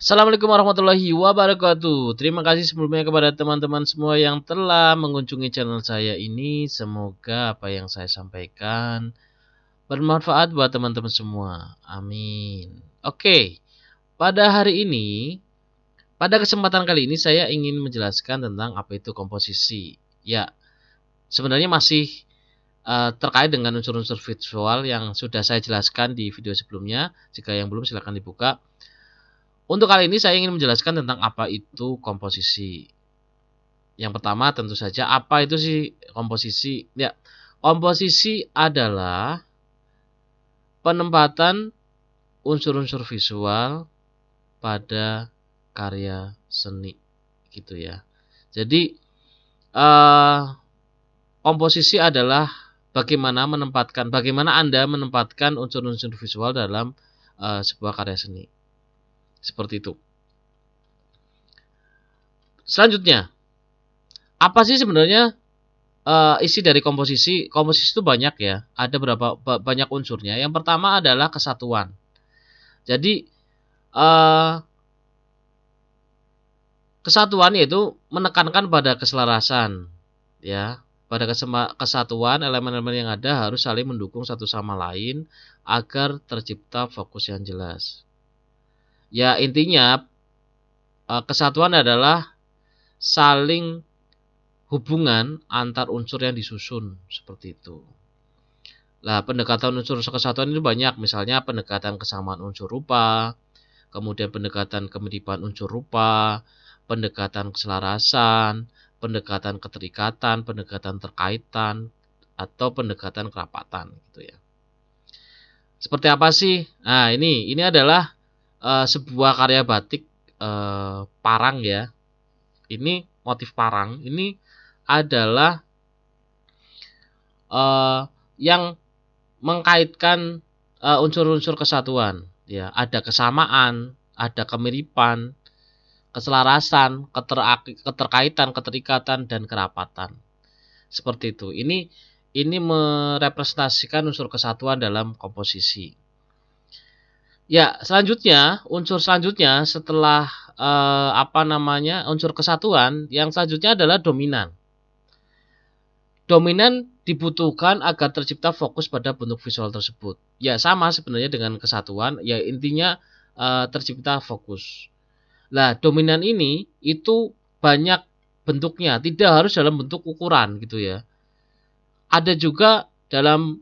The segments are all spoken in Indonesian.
Assalamualaikum warahmatullahi wabarakatuh. Terima kasih sebelumnya kepada teman-teman semua yang telah mengunjungi channel saya ini. Semoga apa yang saya sampaikan bermanfaat buat teman-teman semua. Amin. Oke, pada hari ini, pada kesempatan kali ini saya ingin menjelaskan tentang apa itu komposisi. Ya, sebenarnya masih terkait dengan unsur-unsur visual yang sudah saya jelaskan di video sebelumnya. Jika yang belum silahkan dibuka. Untuk kali ini saya ingin menjelaskan tentang apa itu komposisi. Yang pertama tentu saja apa itu sih komposisi? Ya, komposisi adalah penempatan unsur-unsur visual pada karya seni gitu ya. Jadi komposisi adalah bagaimana Anda menempatkan unsur-unsur visual dalam sebuah karya seni. Seperti itu. Selanjutnya, apa sih sebenarnya isi dari komposisi? Komposisi itu banyak ya, ada banyak unsurnya. Yang pertama adalah kesatuan. Jadi kesatuan yaitu menekankan pada keselarasan, ya. Pada kesatuan, elemen-elemen yang ada harus saling mendukung satu sama lain agar tercipta fokus yang jelas. Ya, intinya kesatuan adalah saling hubungan antar unsur yang disusun seperti itu. Nah, pendekatan unsur kesatuan itu banyak, misalnya pendekatan kesamaan unsur rupa, kemudian pendekatan kemiripan unsur rupa, pendekatan keselarasan, pendekatan keterikatan, pendekatan terkaitan, atau pendekatan kerapatan gitu ya. Seperti apa sih? Nah, ini adalah sebuah karya batik parang ya. Ini motif parang. Ini adalah yang mengkaitkan unsur-unsur kesatuan. Ya, ada kesamaan, ada kemiripan, keselarasan, keterkaitan, keterikatan, dan kerapatan. Seperti itu. Ini merepresentasikan unsur kesatuan dalam komposisi. Ya, unsur selanjutnya setelah unsur kesatuan, yang selanjutnya adalah dominan. Dominan dibutuhkan agar tercipta fokus pada bentuk visual tersebut. Ya, sama sebenarnya dengan kesatuan, ya intinya tercipta fokus. Nah, dominan ini itu banyak bentuknya, tidak harus dalam bentuk ukuran gitu ya. Ada juga dalam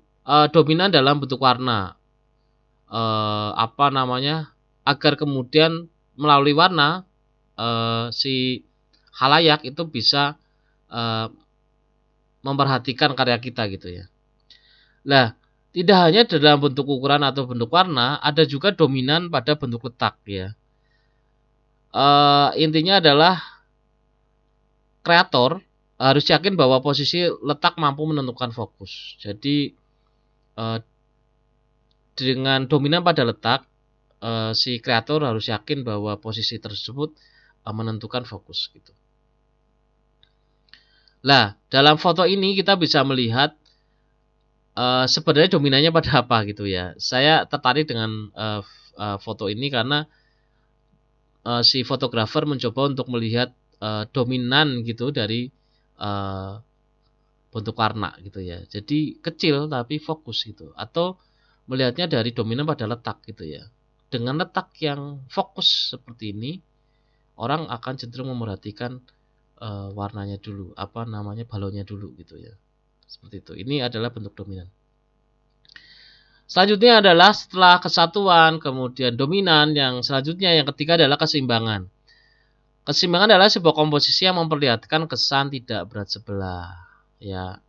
dominan dalam bentuk warna. Agar kemudian melalui warna si halayak itu bisa memperhatikan karya kita gitu ya. Nah, tidak hanya dalam bentuk ukuran atau bentuk warna, ada juga dominan pada bentuk letak ya. Intinya adalah kreator harus yakin bahwa posisi letak mampu menentukan fokus. Jadi dengan dominan pada letak, si kreator harus yakin bahwa posisi tersebut menentukan fokus gitu. Nah, dalam foto ini kita bisa melihat sebenarnya dominannya pada apa gitu ya. Saya tertarik dengan foto ini karena si fotografer mencoba untuk melihat dominan gitu dari bentuk warna gitu ya. Jadi kecil tapi fokus gitu. Atau melihatnya dari dominan pada letak gitu ya. Dengan letak yang fokus seperti ini, orang akan cenderung memerhatikan warnanya dulu, balonnya dulu gitu ya. Seperti itu. Ini adalah bentuk dominan. Selanjutnya adalah setelah kesatuan, kemudian dominan, yang selanjutnya yang ketiga adalah keseimbangan. Keseimbangan adalah sebuah komposisi yang memperlihatkan kesan tidak berat sebelah. Ya.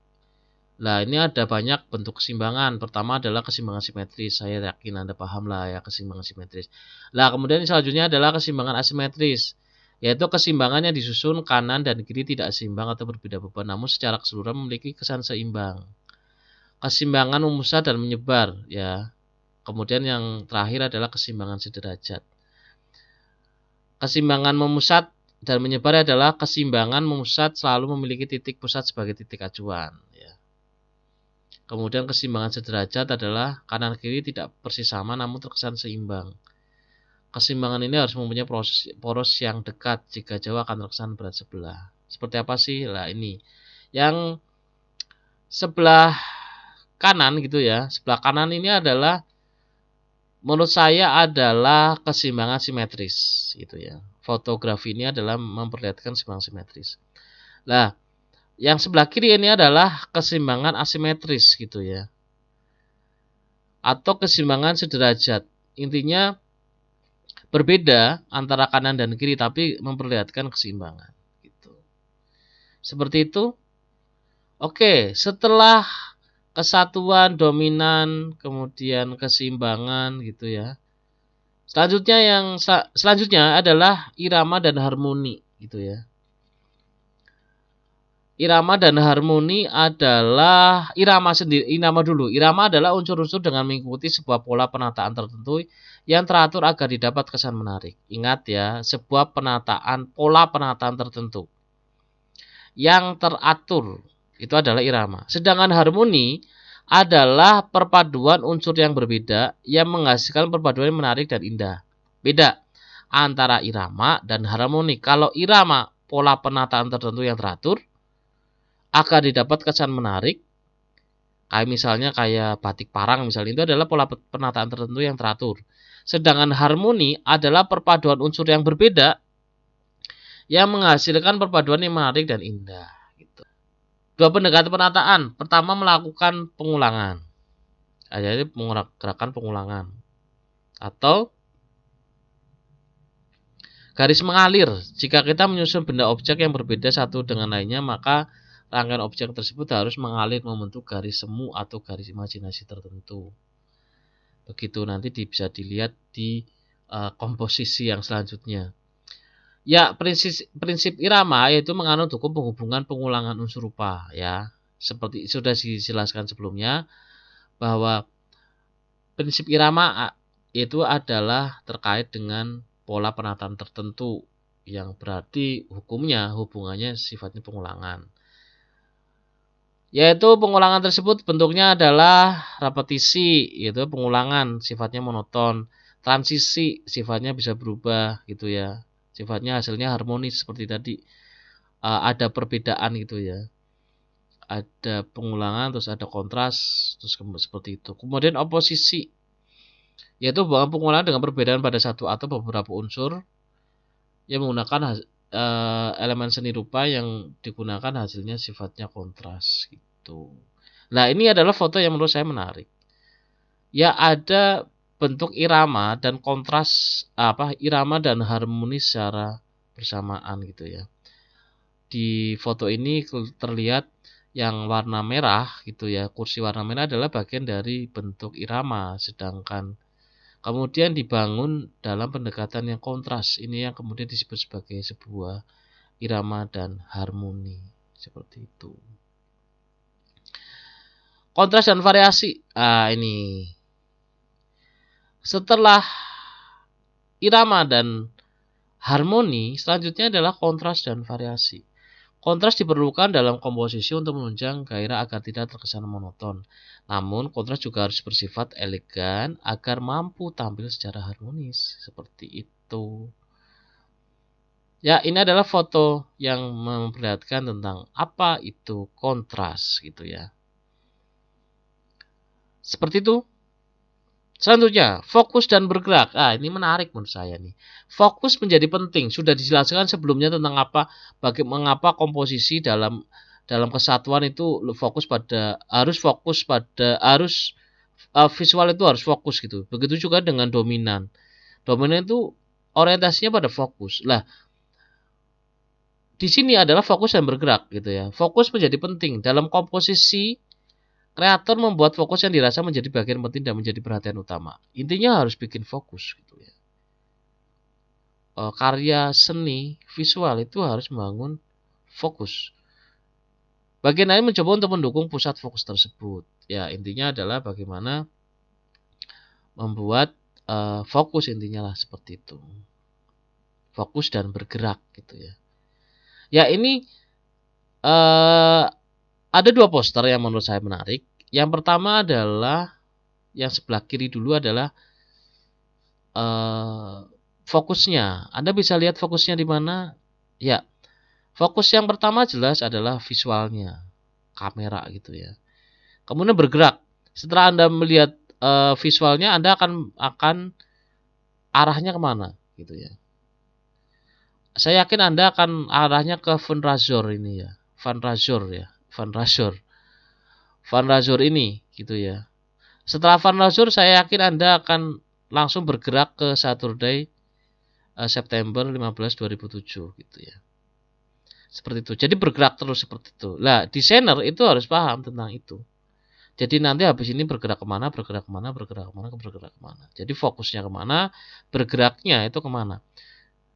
Nah, ini ada banyak bentuk keseimbangan. Pertama adalah keseimbangan simetris. Saya yakin Anda paham lah ya keseimbangan simetris. Nah, kemudian selanjutnya adalah keseimbangan asimetris, yaitu keseimbangan yang disusun kanan dan kiri tidak seimbang atau berbeda beban, namun secara keseluruhan memiliki kesan seimbang. Keseimbangan memusat dan menyebar, ya. Kemudian yang terakhir adalah keseimbangan sederajat. Keseimbangan memusat dan menyebar adalah keseimbangan memusat selalu memiliki titik pusat sebagai titik acuan, ya. Kemudian keseimbangan sederajat adalah kanan kiri tidak persis sama namun terkesan seimbang. Keseimbangan ini harus mempunyai poros yang dekat jika jauh akan terkesan berat sebelah. Seperti apa sih? Lah ini. Yang sebelah kanan gitu ya. Sebelah kanan ini adalah menurut saya adalah keseimbangan simetris gitu ya. Fotografi ini adalah memperlihatkan keseimbangan simetris. Nah, yang sebelah kiri ini adalah keseimbangan asimetris gitu ya. Atau keseimbangan sederajat. Intinya berbeda antara kanan dan kiri tapi memperlihatkan keseimbangan gitu. Seperti itu. Oke, setelah kesatuan, dominan, kemudian keseimbangan gitu ya. Selanjutnya adalah irama dan harmoni gitu ya. Irama dan harmoni adalah irama sendiri. Irama adalah unsur-unsur dengan mengikuti sebuah pola penataan tertentu yang teratur agar didapat kesan menarik. Ingat ya, sebuah pola penataan tertentu yang teratur itu adalah irama. Sedangkan harmoni adalah perpaduan unsur yang berbeda yang menghasilkan perpaduan yang menarik dan indah. Beda antara irama dan harmoni. Kalau irama pola penataan tertentu yang teratur agar didapat kesan menarik, kayak batik parang misalnya, itu adalah pola penataan tertentu yang teratur. Sedangkan harmoni adalah perpaduan unsur yang berbeda yang menghasilkan perpaduan yang menarik dan indah. Gitu. Dua pendekatan penataan. Pertama, melakukan pengulangan. Jadi gerakan pengulangan. Atau garis mengalir. Jika kita menyusun benda objek yang berbeda satu dengan lainnya, maka rangkaian objek tersebut harus mengalir membentuk garis semu atau garis imajinasi tertentu. Begitu nanti bisa dilihat di komposisi yang selanjutnya. Ya, prinsip irama yaitu menganut hukum penghubungan pengulangan unsur rupa ya. Seperti sudah dijelaskan sebelumnya bahwa prinsip irama itu adalah terkait dengan pola penataan tertentu yang berarti hubungannya sifatnya pengulangan. Yaitu pengulangan tersebut bentuknya adalah repetisi, yaitu pengulangan sifatnya monoton, transisi sifatnya bisa berubah gitu ya, sifatnya hasilnya harmonis seperti tadi, ada perbedaan gitu ya, ada pengulangan terus ada kontras terus seperti itu. Kemudian oposisi, yaitu hubungan pengulangan dengan perbedaan pada satu atau beberapa unsur yang menggunakan elemen seni rupa yang digunakan hasilnya sifatnya kontras gitu. Nah, ini adalah foto yang menurut saya menarik. Ya, ada bentuk irama dan kontras irama dan harmoni secara bersamaan gitu ya. Di foto ini terlihat yang warna merah gitu ya. Kursi warna merah adalah bagian dari bentuk irama, sedangkan kemudian dibangun dalam pendekatan yang kontras. Ini yang kemudian disebut sebagai sebuah irama dan harmoni. Seperti itu. Kontras dan variasi. Ini. Setelah irama dan harmoni, selanjutnya adalah kontras dan variasi. Kontras diperlukan dalam komposisi untuk menunjang gairah agar tidak terkesan monoton. Namun, kontras juga harus bersifat elegan agar mampu tampil secara harmonis. Seperti itu. Ya, ini adalah foto yang memperlihatkan tentang apa itu kontras gitu ya. Seperti itu. Selanjutnya, fokus dan bergerak. Ini menarik menurut saya nih. Fokus menjadi penting. Sudah dijelaskan sebelumnya tentang mengapa komposisi dalam kesatuan itu visual itu harus fokus gitu. Begitu juga dengan dominan. Dominan itu orientasinya pada fokus. Lah, di sini adalah fokus dan bergerak gitu ya. Fokus menjadi penting dalam komposisi. Kreator membuat fokus yang dirasa menjadi bagian penting dan menjadi perhatian utama. Intinya harus bikin fokus gitu ya. Karya seni visual itu harus membangun fokus. Bagian lain mencoba untuk mendukung pusat fokus tersebut. Ya, intinya adalah bagaimana membuat fokus, intinya lah seperti itu. Fokus dan bergerak gitu ya. Ya, ini ada dua poster yang menurut saya menarik. Yang pertama adalah yang sebelah kiri dulu adalah fokusnya. Anda bisa lihat fokusnya di mana? Ya, fokus yang pertama jelas adalah visualnya, kamera gitu ya. Kemudian bergerak. Setelah Anda melihat visualnya, Anda akan arahnya kemana gitu ya. Saya yakin Anda akan arahnya ke Van Razor ini ya. Van Razor ya. Van Razor ini gitu ya. Setelah Van Razor saya yakin Anda akan langsung bergerak ke Saturday September 15 2007 gitu ya. Seperti itu. Jadi bergerak terus seperti itu. Lah, desainer itu harus paham tentang itu. Jadi nanti habis ini bergerak kemana, bergerak kemana, bergerak kemana, bergerak kemana. Jadi fokusnya kemana, bergeraknya itu kemana.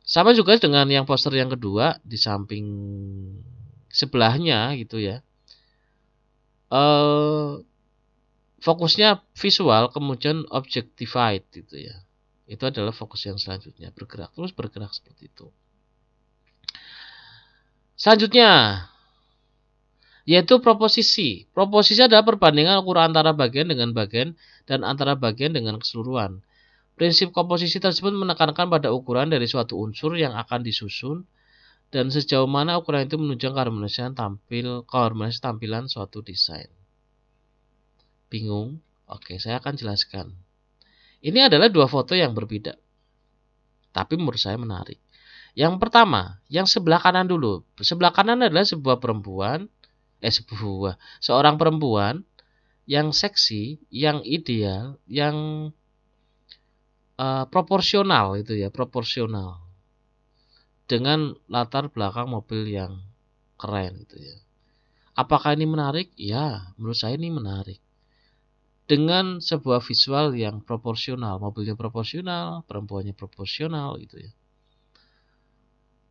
Sama juga dengan yang poster yang kedua di samping sebelahnya gitu ya. Fokusnya visual, kemudian objectified gitu ya. Itu adalah fokus yang selanjutnya, bergerak terus bergerak seperti itu. Selanjutnya yaitu proposisi. Proposisi adalah perbandingan ukuran antara bagian dengan bagian dan antara bagian dengan keseluruhan. Prinsip komposisi tersebut menekankan pada ukuran dari suatu unsur yang akan disusun dan sejauh mana ukuran itu menunjukkan keharmonisan tampilan suatu desain. Bingung? Oke, saya akan jelaskan. Ini adalah dua foto yang berbeda, tapi menurut saya menarik. Yang pertama, yang sebelah kanan dulu. Sebelah kanan adalah seorang perempuan yang seksi, yang ideal, yang proporsional itu ya, proporsional dengan latar belakang mobil yang keren gitu ya. Apakah ini menarik? Ya, menurut saya ini menarik. Dengan sebuah visual yang proporsional, mobilnya proporsional, perempuannya proporsional gitu ya.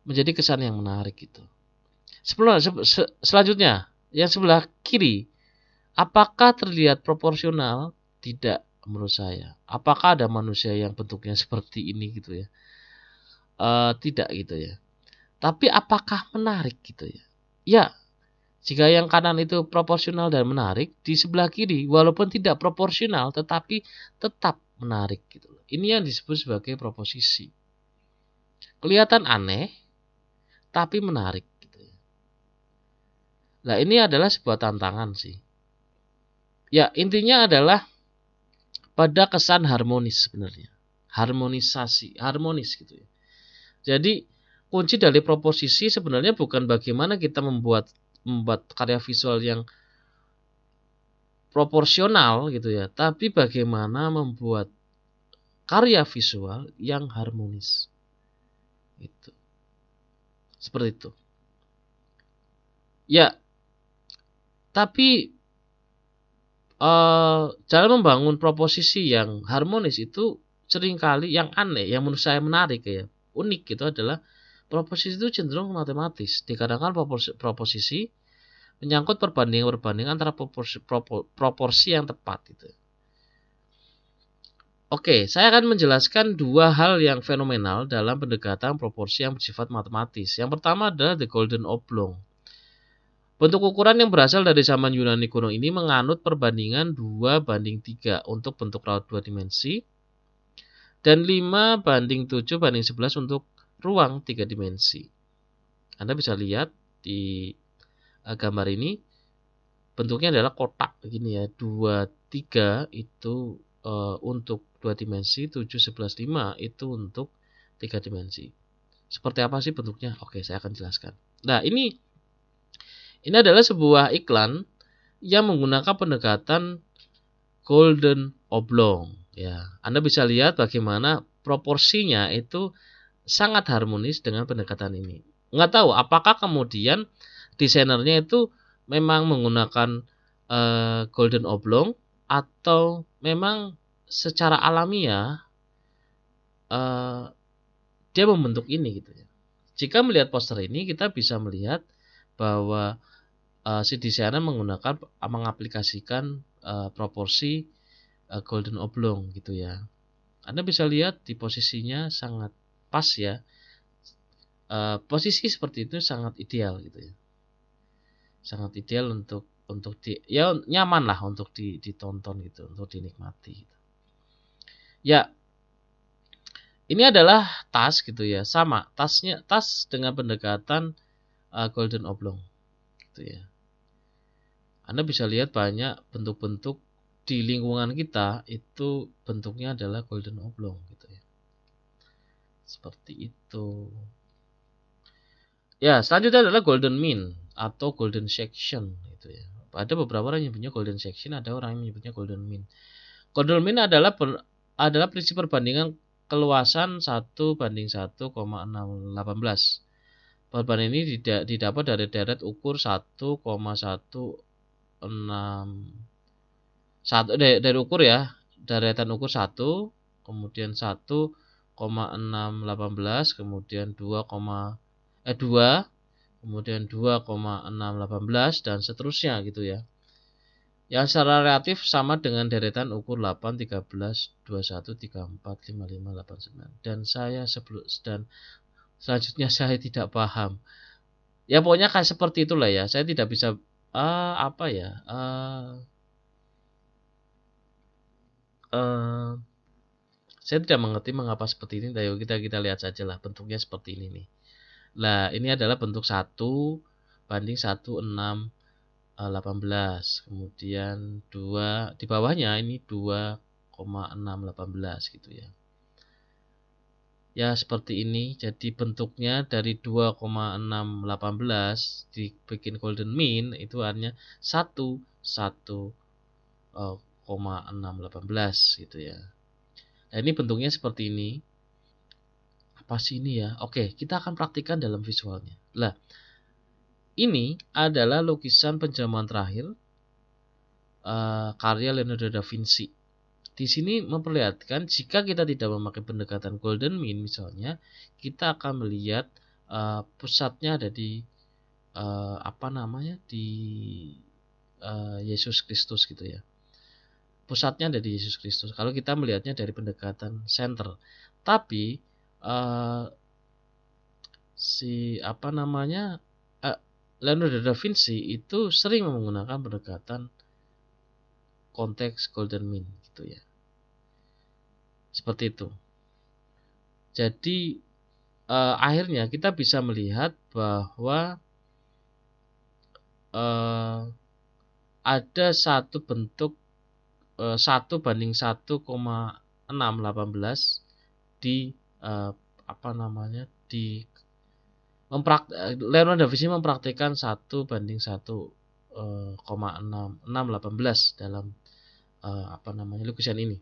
Menjadi kesan yang menarik gitu. Selanjutnya, yang sebelah kiri, apakah terlihat proporsional? Tidak menurut saya. Apakah ada manusia yang bentuknya seperti ini gitu ya? Tidak gitu ya. Tapi apakah menarik gitu ya? Ya, jika yang kanan itu proporsional dan menarik, di sebelah kiri walaupun tidak proporsional tetapi tetap menarik gitu. Ini yang disebut sebagai proposisi. Kelihatan aneh tapi menarik gitu ya. Nah, ini adalah sebuah tantangan sih. Ya, intinya adalah pada kesan harmonis sebenarnya. Harmonis gitu ya. Jadi kunci dari proposisi sebenarnya bukan bagaimana kita membuat karya visual yang proporsional gitu ya, tapi bagaimana membuat karya visual yang harmonis. Itu. Seperti itu. Ya, tapi cara membangun proposisi yang harmonis itu seringkali yang aneh, yang menurut saya menarik ya, unik gitu adalah proposisi itu cenderung matematis. Dikarenakan proposisi menyangkut perbandingan antara proporsi yang tepat gitu. Oke, saya akan menjelaskan dua hal yang fenomenal dalam pendekatan proporsi yang bersifat matematis. Yang pertama adalah the golden oblong. Bentuk ukuran yang berasal dari zaman Yunani kuno ini menganut perbandingan 2:3 untuk bentuk raut 2 dimensi dan 5:7:11 untuk ruang 3 dimensi. Anda bisa lihat di gambar ini bentuknya adalah kotak begini ya. 2, 3 itu untuk 2 dimensi, 7, 11, 5 itu untuk 3 dimensi. Seperti apa sih bentuknya? Oke, saya akan jelaskan. Nah, ini adalah sebuah iklan yang menggunakan pendekatan golden oblong. Ya, Anda bisa lihat bagaimana proporsinya itu sangat harmonis dengan pendekatan ini. Nggak tahu apakah kemudian desainernya itu memang menggunakan golden oblong atau memang secara alamiah dia membentuk ini gitu ya. Jika melihat poster ini kita bisa melihat bahwa si desainer mengaplikasikan proporsi golden oblong gitu ya. Anda bisa lihat di posisinya sangat pas ya. Posisi seperti itu sangat ideal gitu ya. Sangat ideal untuk ya nyaman lah untuk ditonton gitu, untuk dinikmati gitu. Ya. Ini adalah tas gitu ya, sama tas dengan pendekatan golden oblong gitu ya. Anda bisa lihat banyak bentuk-bentuk di lingkungan kita itu bentuknya adalah golden oblong gitu ya. Seperti itu. Ya, selanjutnya adalah golden mean atau golden section gitu ya. Ada beberapa orang yang menyebutnya golden section, ada orang yang menyebutnya golden mean. Golden mean adalah prinsip perbandingan keluasan 1:1,618. Perbandingan ini didapat dari deret ukur 1,16 dari ukur ya, deretan ukur 1, kemudian 1,618, kemudian 2, kemudian 2,618 dan seterusnya gitu ya. Yang secara relatif sama dengan deretan ukur 8, 13, 21, 34, 55, 89. Dan selanjutnya saya tidak paham. Ya pokoknya kayak seperti itulah ya. Saya tidak bisa apa ya? Saya tidak mengerti mengapa seperti ini. Ayo kita lihat saja lah bentuknya seperti ini nih. Nah, ini adalah bentuk 1:1,618. Kemudian 2 di bawahnya ini 2,618 gitu ya. Ya seperti ini. Jadi bentuknya dari 2,618 dibikin golden mean itu hanya 1,618 gitu ya. Nah, ini bentuknya seperti ini. Apa sih ini ya? Oke, kita akan praktikkan dalam visualnya. Lah, ini adalah lukisan penjaman terakhir karya Leonardo da Vinci. Di sini memperlihatkan jika kita tidak memakai pendekatan golden mean misalnya, kita akan melihat pusatnya ada di di Yesus Kristus gitu ya. Pusatnya ada di Yesus Kristus. Kalau kita melihatnya dari pendekatan center, tapi Leonardo da Vinci itu sering menggunakan pendekatan konteks golden mean gitu ya. Seperti itu. Jadi akhirnya kita bisa melihat bahwa ada satu bentuk 1:1,618 di Leonardo da Vinci mempraktikkan 1:1,618 dalam lukisan ini.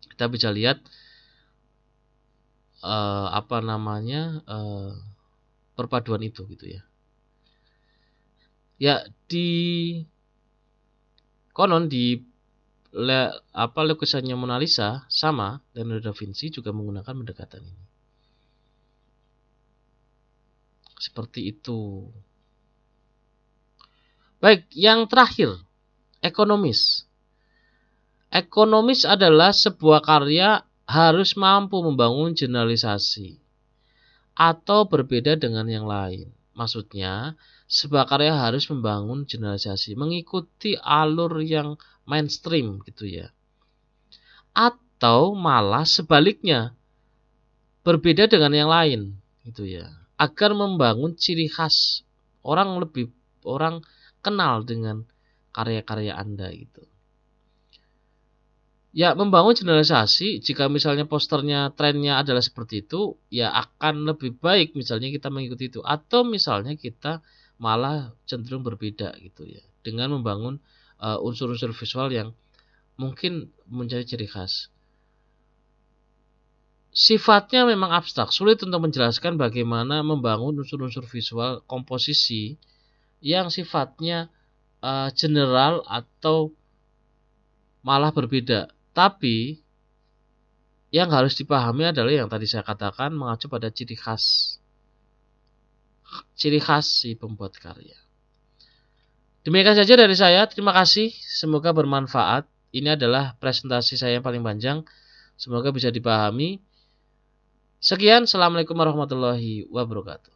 Kita bisa lihat perpaduan itu gitu ya. Ya di lukisannya Mona Lisa sama Leonardo da Vinci juga menggunakan pendekatan ini. Seperti itu. Baik, yang terakhir, ekonomis. Ekonomis adalah sebuah karya harus mampu membangun generalisasi atau berbeda dengan yang lain. Maksudnya, sebuah karya harus membangun generalisasi, mengikuti alur yang mainstream gitu ya. Atau malah sebaliknya, berbeda dengan yang lain gitu ya. Agar membangun ciri khas, orang kenal dengan karya-karya Anda gitu. Ya, membangun generalisasi, jika misalnya posternya trennya adalah seperti itu, ya akan lebih baik misalnya kita mengikuti itu. Atau misalnya kita malah cenderung berbeda gitu ya. Dengan membangun unsur-unsur visual yang mungkin menjadi ciri khas. Sifatnya memang abstrak, sulit untuk menjelaskan bagaimana membangun unsur-unsur visual komposisi yang sifatnya general atau malah berbeda. Tapi yang harus dipahami adalah yang tadi saya katakan mengacu pada ciri khas si pembuat karya. Demikian saja dari saya. Terima kasih. Semoga bermanfaat. Ini adalah presentasi saya yang paling panjang. Semoga bisa dipahami. Sekian. Assalamualaikum warahmatullahi wabarakatuh.